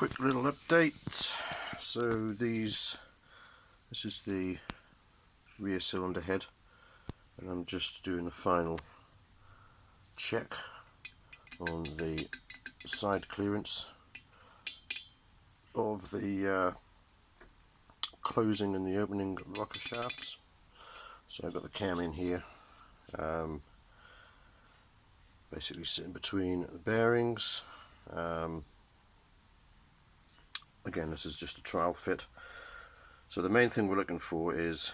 quick little update. So this is the rear cylinder head, and I'm just doing the final check on the side clearance of the closing and the opening rocker shafts. So I've got the cam in here, basically sitting between the bearings. Again, this is just a trial fit. So the main thing we're looking for is,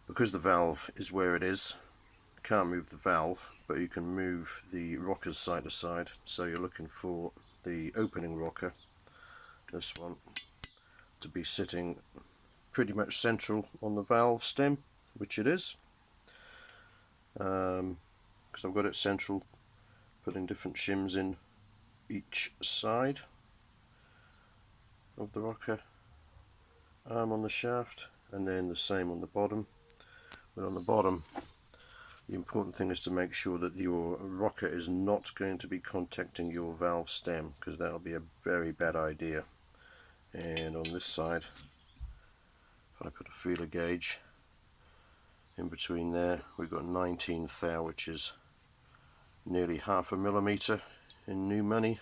because the valve is where it is, you can't move the valve, but you can move the rockers side to side. So you're looking for the opening rocker, this one, to be sitting pretty much central on the valve stem, which it is, because I've got it central, putting different shims in each side of the rocker arm on the shaft, and then the same on the bottom. But on the bottom, the important thing is to make sure that your rocker is not going to be contacting your valve stem, because that'll be a very bad idea. And on this side, if I put a feeler gauge in between there, we've got 19 thou, which is nearly 1/2 millimeter in new money,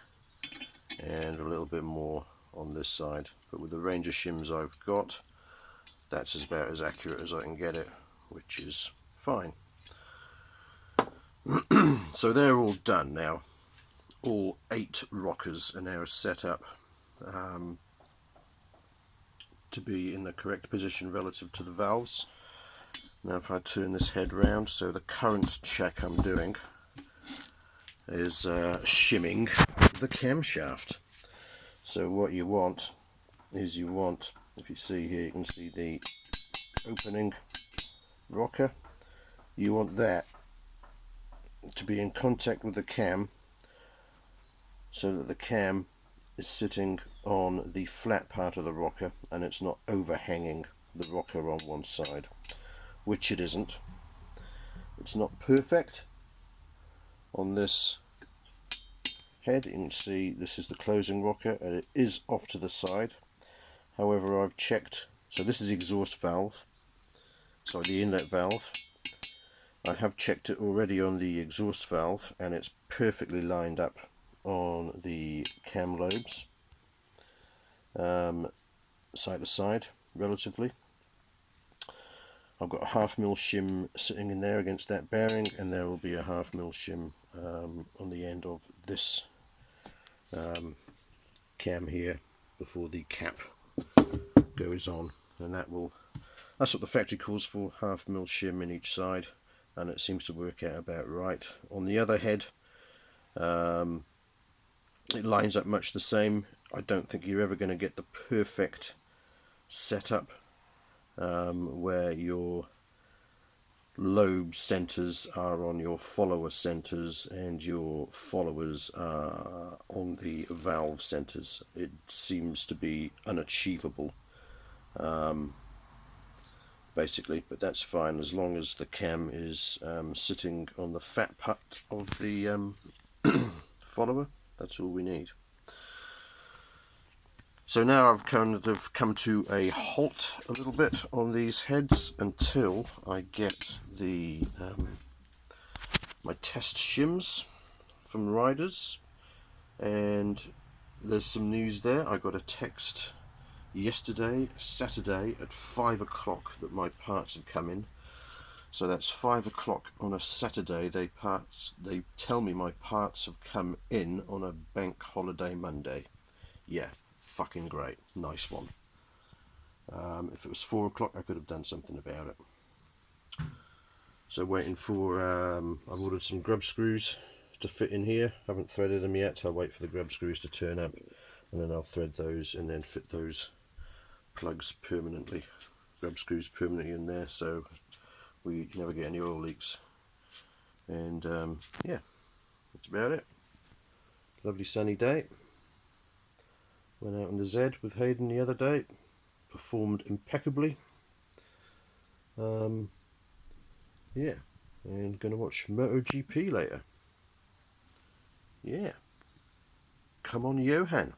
and a little bit more on this side. But with the range of shims I've got, that's about as accurate as I can get it, which is fine. So they're all done now. All 8 rockers are now set up to be in the correct position relative to the valves. Now if I turn this head round, so the current check I'm doing is shimming the camshaft. So what you want is, if you see here, you can see the opening rocker. You want that to be in contact with the cam, so that the cam is sitting on the flat part of the rocker and it's not overhanging the rocker on one side, which it isn't. It's not perfect on this head. You can see this is the closing rocker and it is off to the side. However, I've checked, so this is the exhaust valve, sorry, the inlet valve. I have checked it already on the exhaust valve and it's perfectly lined up on the cam lobes, side to side relatively. I've got a 1/2 mil shim sitting in there against that bearing, and there will be a 1/2 mil shim on the end of this cam here before the cap goes on, and that's what the factory calls for, 1/2 mil shim in each side, and it seems to work out about right. On the other head, it lines up much the same. I don't think you're ever going to get the perfect setup where your lobe centers are on your follower centers and your followers are on the valve centers. It seems to be unachievable, basically, but that's fine as long as the cam is sitting on the fat part of the follower. That's all we need. So now I've kind of come to a halt a little bit on these heads until I get the my test shims from riders, and there's some news there. I got a text yesterday, Saturday, at 5 o'clock that my parts had come in. So that's 5 o'clock on a Saturday. They tell me my parts have come in on a bank holiday Monday. Yeah, fucking great, nice one. If it was 4 o'clock, I could have done something about it. So waiting for, I've ordered some grub screws to fit in here. Haven't threaded them yet. I'll wait for the grub screws to turn up, and then I'll thread those and then fit those plugs permanently, grub screws permanently in there, so we never get any oil leaks. And yeah, that's about it. Lovely sunny day. Went out on the Z with Hayden the other day, performed impeccably. Yeah, and gonna watch MotoGP later. Yeah, Come on, Johan.